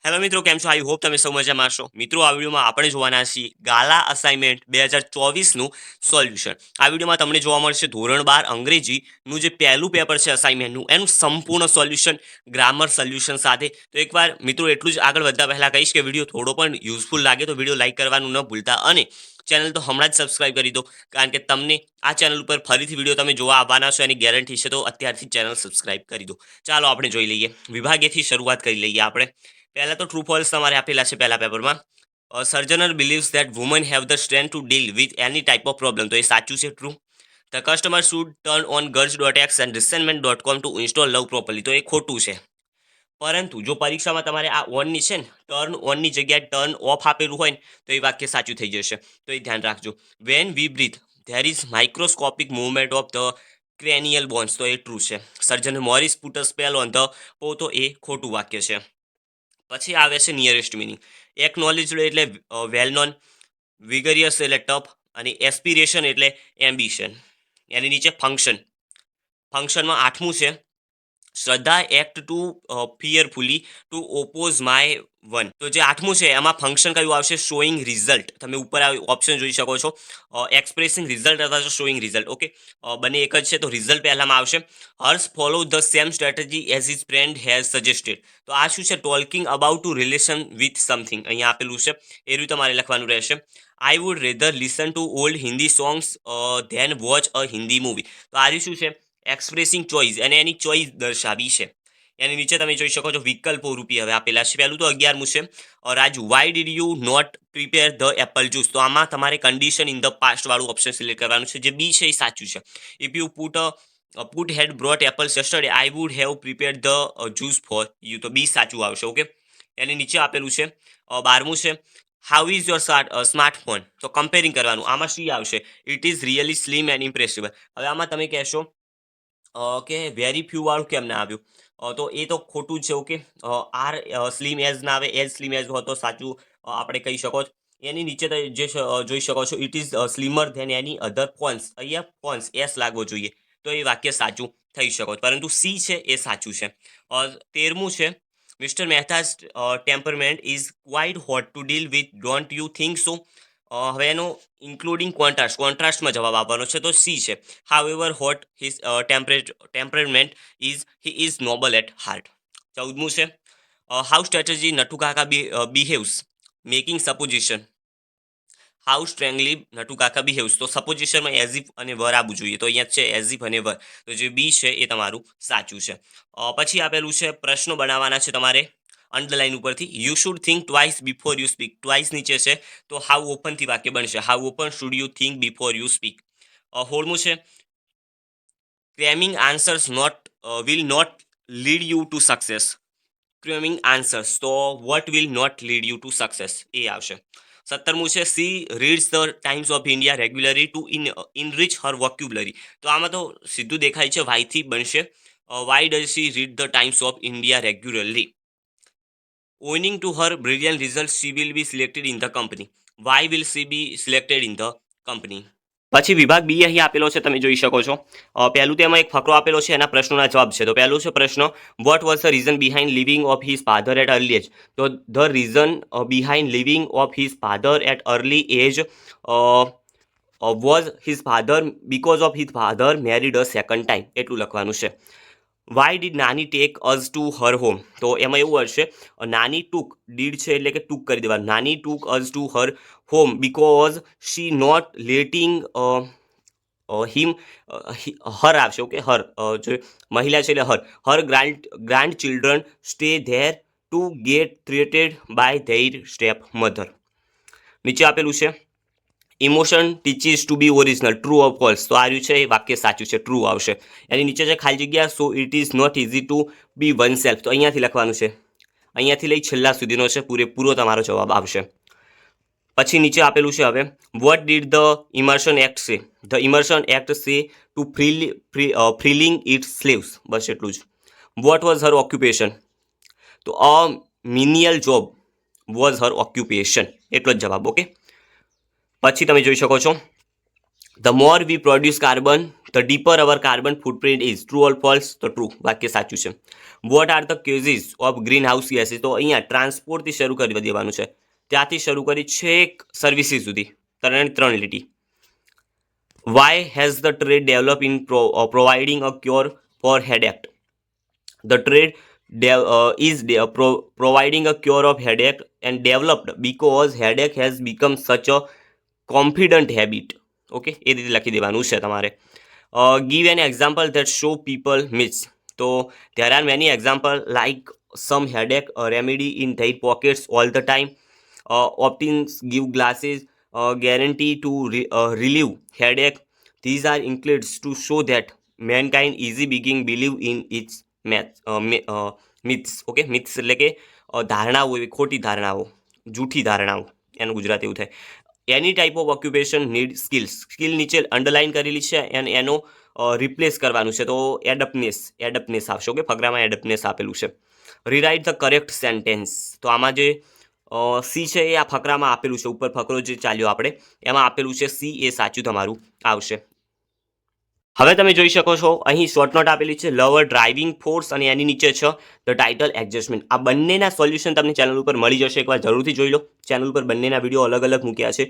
Hello મિત્રો, કેમ છો? આઈ હોપ તમે સૌ મજામાં હશો. મિત્રો, આ વિડીયોમાં આપણે જોવાના છીએ ગાલા અસાઇનમેન્ટ 2024નું સોલ્યુશન. આ વિડીયોમાં તમને જોવા મળશે ધોરણ 12 અંગ્રેજીનું જે પહેલું પેપર છે અસાઇનમેન્ટનું, એનું સંપૂર્ણ સોલ્યુશન ગ્રામર સોલ્યુશન સાથે. તો એકવાર મિત્રો એટલું જ આગળ વધતા પહેલાં કહીશ કે વિડીયો થોડો પણ યુઝફુલ લાગે તો વિડીયો લાઇક કરવાનું ન ભૂલતા, અને ચેનલ તો હમણાં જ સબસ્ક્રાઇબ કરી દો, કારણ કે તમને આ ચેનલ ઉપર ફરીથી વિડીયો તમે જોવા આવવાના છો એની ગેરંટી છે. તો અત્યારથી ચેનલ સબસ્ક્રાઇબ કરી દો. ચાલો આપણે જોઈ લઈએ. વિભાગેથી શરૂઆત કરી લઈએ આપણે. પહેલા તો ટ્રુ ફોલ્સ તમારે આપેલા છે પહેલા પેપરમાં. સર્જનર believes that woman have the strength to deal with any type of problem, તો એ સાચું છે, true. The customer should turn on girls and resentment.com to install love properly, તો એ ખોટું છે. પરંતુ જો પરીક્ષામાં તમારે આ ઓનની છે ને, ટર્ન ઓનની જગ્યાએ ટર્ન ઓફ આપેલું હોય ને, તો એ વાક્ય સાચું થઈ જશે. તો એ ધ્યાન રાખજો. When we breathe there is microscopic movement of the cranial bones, તો એ ટ્રુ છે. Surgeon Morris put a spell on the paw, તો એ ખોટું વાક્ય છે. પછી આવે છે નિયરેસ્ટ મિનિંગ. એકનોલેજડ એટલે વેલ નોન, વિગરિયસ એટલે ટફ, અને એસ્પિરેશન એટલે એમ્બિશન. એની નીચે ફંક્શન. ફંક્શનમાં આઠમું છે Shraddha act to fearfully to oppose my one, તો જે આઠમું છે એમાં ફંક્શન કયું આવશે? Showing result. તમે ઉપર ઓપ્શન જોઈ શકો છો, એક્સપ્રેસિંગ રિઝલ્ટ અથવા તો શોઈંગ રિઝલ્ટ. ઓકે, બંને એક જ છે, તો રિઝલ્ટ પહેલામાં આવશે. Harsh follow the same strategy as his friend has suggested, તો આ શું છે? Talking about to relation with something અહીંયા આપેલું છે, એ રીતે તમારે લખવાનું રહેશે. I would rather listen to old Hindi songs than watch a Hindi movie, તો આ શું છે? એક્સપ્રેસિંગ ચોઇસ, અને એની ચોઇસ દર્શાવી છે. એની નીચે તમે જોઈ શકો છો વિકલ્પો રૂપી હવે આપેલા છે. પહેલું તો 11મું છે Raju, why did you not prepare the apple juice, તો આમાં તમારે કન્ડિશન ઇન ધ પાસ્ટ વાળું ઓપ્શન સિલેક્ટ કરવાનું છે. જે બી છે એ સાચું છે. If you put had brought apples yesterday I would have prepared the juice for you, તો બી સાચું આવશે. ઓકે, એની નીચે આપેલું છે 12મું છે હાઉ ઇઝ યોર સ્માર્ટફોન, તો કમ્પેરિંગ કરવાનું. આમાં સી આવશે? It is really slim and impressible. હવે આમાં તમે કહેશો કે વેરી ફ્યુ વાળું કેમ ના આવ્યું? તો એ તો ખોટું જ છે. ઓકે, આર સ્લીમ એઝ ના આવે, એઝ સ્લીમ એઝ હોય તો સાચું આપણે કહી શકો છો. એની નીચે જે જોઈ શકો છો it is slimmer than any other phones, અહીંયા ફોન્સ એસ લાગવો જોઈએ, તો એ વાક્ય સાચું થઈ શકો છો. પરંતુ સી છે એ સાચું છે. 13મું છે mister Mehta's temperament is quite hot to deal with, don't you think so? હવે એનો ઇન્ક્લુડિંગ કોન્ટ્રાસ્ટમાં જવાબ આપવાનો છે, તો સી છે. However hot his temperament is, he is noble at heart. 14મું છે how strategy Natukaka behaves making supposition, how strangely Natukaka behaves, તો સપોઝિશનમાં એઝિફ અને વર આવવું જોઈએ, તો અહીંયા છે એઝિફ અને વર, તો જે બી છે એ તમારું સાચું છે. પછી આપેલું છે પ્રશ્નો બનાવવાના છે તમારે અંડરલાઇન ઉપરથી. You should think twice before you speak, twice નીચે છે, તો હાઉ ઓપનથી વાક્ય બનશે. How open should you think before you speak. 16મું છે cramming answers will not lead you to success. Cramming answers, તો what will not lead you to success, એ આવશે. 17મું છે she reads the Times of India regularly to enrich her vocabulary, તો આમાં તો સીધું દેખાય છે વાયથી બનશે. Why does she read the Times of India regularly? Owing to her brilliant results, she will be selected in the company. Why will she be selected in the company? પછી વિભાગ બી અહીં આપેલો છે, તમે જોઈ શકો છો. પહેલું તેમાં એક ફકરો આપેલો છે, એના પ્રશ્નોના જવાબ છે. તો પહેલું છે પ્રશ્ન, what was the reason behind leaving of his father at early age? તો the reason behind leaving of his father at early age was his father because of his father married a second time, એટલું લખવાનું છે. Why did Nani take us to her home? તો એમાં એવું હશે નાની ટૂક, did છે એટલે કે ટૂક કરી દેવાનું. Nani took us to her home because she not letting him, her આવશે. ઓકે, હર જો મહિલા છે એટલે her grandchildren stay there to get treated by their stepmother. નીચે આપેલું છે emotion teaches to be original, true or false? તો આ રહ્યું છે એ વાક્ય સાચું છે, ટ્રુ આવશે. એની નીચે છે ખાલી જગ્યા, so it is not easy to be oneself, તો અહીંયાથી લખવાનું છે. અહીંયાથી લઈ છેલ્લા સુધીનો છે, પૂરેપૂરો તમારો જવાબ આવશે. પછી નીચે આપેલું છે હવે what did the immersion act say? The immersion act say to freeing it slaves, બસ એટલું જ. What was her occupation? તો a menial job was her occupation, એટલો જ જવાબ. ઓકે, પછી તમે જોઈ શકો છો the more we produce carbon the deeper our carbon footprint is. True or false? તો ટ્રુ, વાક્ય સાચું છે. What are the causes of greenhouse gases? તો અહીંયા ટ્રાન્સપોર્ટથી શરૂ કરી દેવાનું છે, ત્યાંથી શરૂ કરી છેક સર્વિસીસ સુધી, ત્રણ લીટી. Why has the trade develop in providing a cure four headache? The trade is providing a cure of headache and developed because headache has become such a confident habit. Okay, એ રીતે લખી દેવાનું છે તમારે. Give an example that show people myths. તો there are many examples like some headache remedy in their pockets all the time. Optins give glasses guarantee to relieve headache. These are includes to show that mankind easy begin believe in its myths. Okay, myths એટલે કે ધારણાઓ, એવી ખોટી ધારણાઓ, જૂઠી ધારણાઓ, એનું ગુજરાત એવું થાય. એની type of occupation need skills. Skill નીચે અંડરલાઇન કરેલી છે અને એનો રિપ્લેસ કરવાનું છે, તો એડપ્ટનેસ આવશે. ઓકે, ફકરામાં એડપ્ટનેસ આપેલું છે. Rewrite the correct sentence. તો આમાં જે સી છે એ આ ફકરામાં આપેલું છે, ઉપર ફકરો જે ચાલ્યો આપણે એમાં આપેલું છે સી, એ સાચું તમારું આવશે. હવે તમે જોઈ શકો છો અહીં શોર્ટ નોટ આપેલી છે, લવર ડ્રાઇવિંગ ફોર્સ, અને એની નીચે છે ધ ટાઇટલ એડજસ્ટમેન્ટ. આ બંનેના સોલ્યુશન તમને ચેનલ ઉપર મળી જશે, એકવાર જરૂરથી જોઈ લો. ચેનલ ઉપર બંનેના વિડીયો અલગ અલગ મૂક્યા છે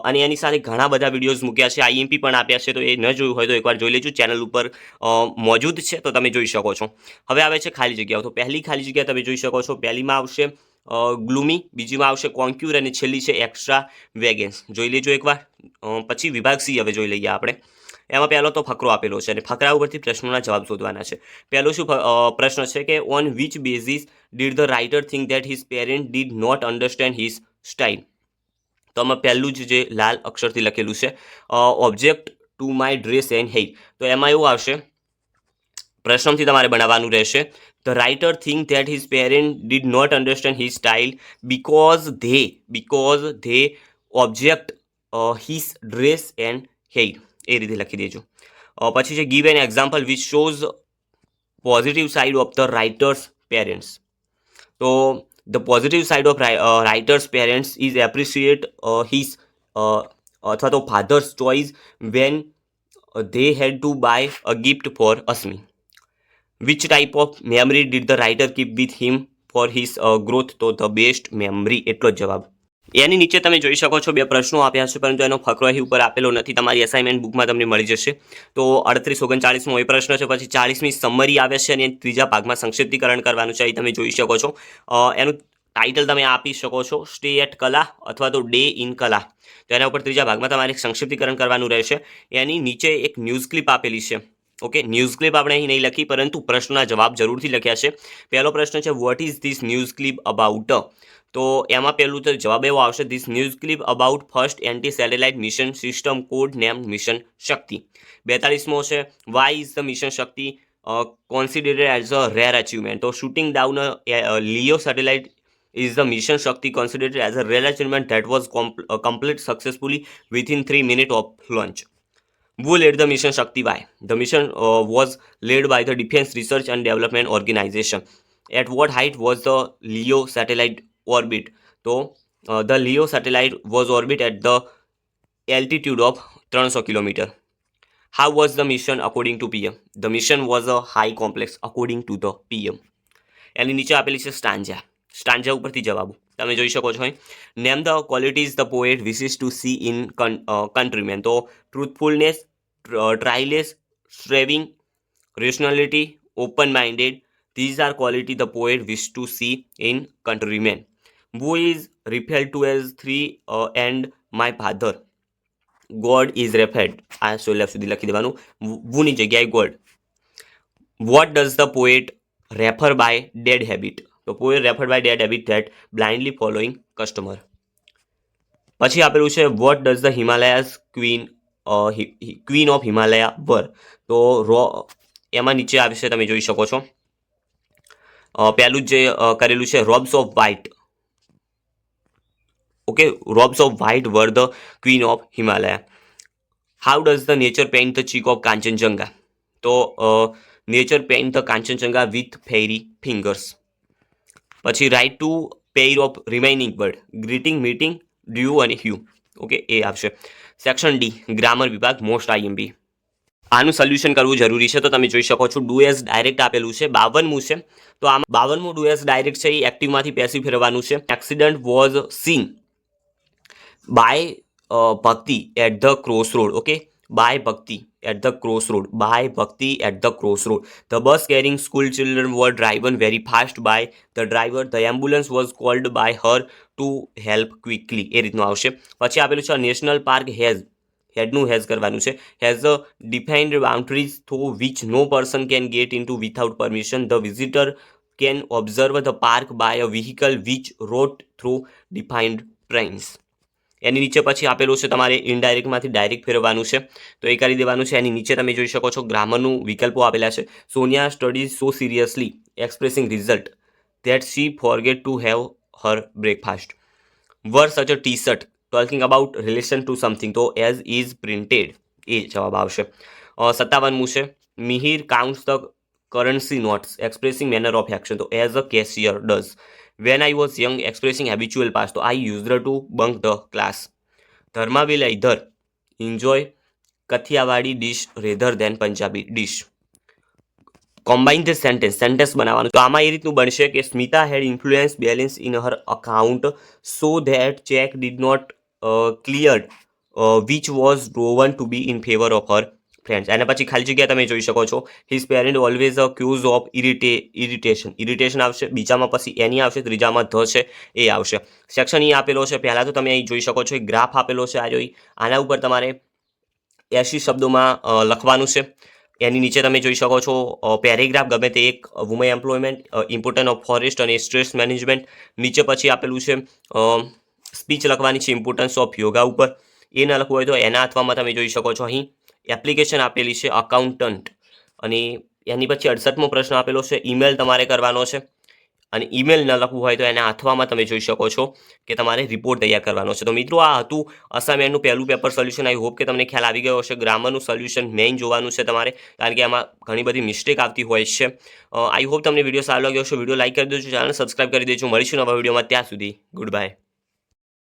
અને એની સાથે ઘણા બધા વિડીયોઝ મૂક્યા છે, આઈએમપી પણ આપ્યા છે, તો એ ન જોયું હોય તો એકવાર જોઈ લેજો. ચેનલ ઉપર મોજૂદ છે, તો તમે જોઈ શકો છો. હવે આવે છે ખાલી જગ્યાઓ. તો પહેલી ખાલી જગ્યા તમે જોઈ શકો છો, પહેલીમાં આવશે ગ્લુમી, બીજીમાં આવશે કોન્ક્યુર, અને છેલ્લી છે એક્સ્ટ્રા વેગેન્સ. જોઈ લેજો એકવાર. પછી વિભાગ સી હવે જોઈ લઈએ આપણે. એમાં પહેલો તો ફકરો આપેલો છે અને ફકરા ઉપરથી પ્રશ્નોના જવાબ શોધવાના છે. પહેલો શું પ્રશ્ન છે કે on which basis did the writer think that his parent did not understand his style? તો આમાં પહેલું જ જે લાલ અક્ષરથી લખેલું છે object to my dress and hair. તો એમાં એવું આવશે, પ્રશ્નથી તમારે બનાવવાનું રહેશે. The writer think that his parent did not understand his style because they object his dress and hair. એ રીતે લખી દેજો. પછી છે give an example which shows positive side of the writer's parents. તો the positive side of writer's parents is appreciate his અથવા તો father's choice when they had to buy a gift for Asmi. Which type of memory did the writer keep with him for his growth? તો the best memory, એટલો જ જવાબ. એની નીચે તમે જોઈ શકો છો બે પ્રશ્નો આપ્યા છે, પરંતુ એનો ફકરો અહીં ઉપર આપેલો નથી. તમારી અસાઇનમેન્ટ બુકમાં તમને મળી જશે. તો 38-39 એ પ્રશ્ન છે, પછી 40મી સમરી આવે છે અને ત્રીજા ભાગમાં સંક્ષિપ્તીકરણ કરવાનું છે. અહીં તમે જોઈ શકો છો એનું ટાઇટલ તમે આપી શકો છો, સ્ટે એટ કલા અથવા તો ડે ઇન કલા. તો એના ઉપર ત્રીજા ભાગમાં તમારે સંક્ષિપ્તીકરણ કરવાનું રહેશે. એની નીચે એક ન્યૂઝ ક્લિપ આપેલી છે. ઓકે, ન્યૂઝ ક્લિપ આપણે અહીં નહીં લખી, પરંતુ પ્રશ્નના જવાબ જરૂરથી લખ્યા છે. પહેલો પ્રશ્ન છે what is this news clip about? તો એમાં પહેલું તો જવાબ એવો આવશે, this news clip about first anti satellite mission system code name mission Shakti. 42મો છે why is the mission Shakti considered as a rare achievement? તો shooting down a Leo satellite is the mission Shakti considered as a rare achievement that was completed successfully within 3 minutes of launch. Who led the mission Shakti? Why? The mission was led by the Defense Research and Development Organization. At what height was the Leo satellite orbit? So the Leo satellite was orbit at the altitude of 300 km. How was the mission according to PM? The mission was a high complex according to the PM. એની નીચે આપેલી છે stanza ઉપરથી જવાબો તમે જોઈ શકો છો. Name the qualities the poet wishes to see in countrymen. તો truthfulness, tireless, striving, rationality, open minded, these are quality the poet wish to see in countrymen. Who is referred to as three and my father? God is referred. આ સોલા સુધી લખી દેવાનું, વુની જગ્યાએ God. What does the poet refer by dead habit? તો poet referred by dead habit that blindly following customer. પછી આપેલું છે what does the Himalayas queen of Himalaya were? તો એમાં નીચે આવશે તમે જોઈ શકો છો. પહેલું જે કરેલું છે robes of white. Okay, robes of white were the queen of Himalaya. How does the nature paint the cheek of Kanchenjunga? તો nature paint the Kanchenjunga with fairy fingers. પછી write to pair of remaining word, greeting, meeting, due અને hue. Okay, એ આવશે. Section D grammar વિભાગ most IMP. આનું solution કરવું જરૂરી છે, તો તમે જોઈ શકો છો ડુ એઝ ડાયરેક્ટ આપેલું છે 52મું છે. તો આમાં 52મું ડુ એઝ ડાયરેક્ટ છે એ એક્ટિવમાંથી પેસિવ ફેરવવાનું છે. Accident was seen by Bhakti at the cross road. Okay, by Bhakti at the cross road, by Bhakti at the cross road. The bus carrying school children were driven very fast by the driver. The ambulance was called by her to help quickly. એ રીતનું આવશે. પછી આપેલું છે national park હેડનું has કરવાનું છે. Has a defined boundaries through which no person can get in to without permission. The visitor can observe the park by a vehicle which route through defined trains. એની નીચે પછી આપેલું છે તમારે ઇનડાયરેક્ટમાંથી direct ફેરવવાનું છે, તો એ કરી દેવાનું છે. એની નીચે તમે જોઈ શકો છો ગ્રામરનું વિકલ્પો આપેલા છે. Sonia studies so seriously expressing result that she forget to have her breakfast. Were such a t-shirt talking about relation to something, તો as is printed એ જવાબ આવશે. 57મું છે Mihir counts the currency notes expressing manner of action, તો as a cashier does. When I was young expressing habitual past, તો I used to bunk the class. Dharma will either enjoy Kathiyawadi dish rather than Punjabi dish. Combine the sentence બનાવવાનું. તો આમાં એ રીતનું બનશે કે Smita had influence balance in her account so that cheque did not cleared which was drawn to be in favour of her friends. અને પછી ખાલી જગ્યા તમે જોઈ શકો છો his parent always a cause of irritation આવશે. બીજામાં પછી એની આવશે, ત્રીજામાં ધ છે એ આવશે. સેક્શન ઈ આપેલો છે. પહેલાં તો તમે અહીં જોઈ શકો છો એક ગ્રાફ આપેલો છે. આ જોઈ આના ઉપર તમારે 80 શબ્દોમાં લખવાનું છે. એની નીચે તમે જોઈ શકો છો પેરેગ્રાફ ગમે તે એક, woman employment, important of forest અને સ્ટ્રેસ મેનેજમેન્ટ. નીચે પછી આપેલું છે સ્પીચ લખવાની છે ઇમ્પોર્ટન્સ ઓફ યોગા ઉપર. એ ન લખવું હોય તો એના અથવામાં તમે જોઈ શકો છો અહીં એપ્લિકેશન આપેલી છે અકાઉન્ટન્ટ. અને એની પછી 68મો પ્રશ્ન આપેલો છે ઈમેલ તમારે કરવાનો છે. અને ઈમેલ ન લખવું હોય તો એના અથવામાં તમે જોઈ શકો છો કે તમારે રિપોર્ટ તૈયાર કરવાનો છે. તો મિત્રો આ હતું અસાઇનમેન્ટનું પહેલું પેપર સોલ્યુશન. આઈ હોપ કે તમને ખ્યાલ આવી ગયો હશે. ગ્રામરનું સોલ્યુશન મેઇન જોવાનું છે તમારે, કારણ કે આમાં ઘણી બધી મિસ્ટેક આવતી હોય છે. આઈ હોપ તમને વિડીયો સારો લાગ્યો હશે. વિડીયો લાઈક કરી દેજો, ચેનલ સબસ્ક્રાઇબ કરી દેજો. મળીશું નવા વિડીયોમાં. ત્યાં સુધી ગુડ બાય.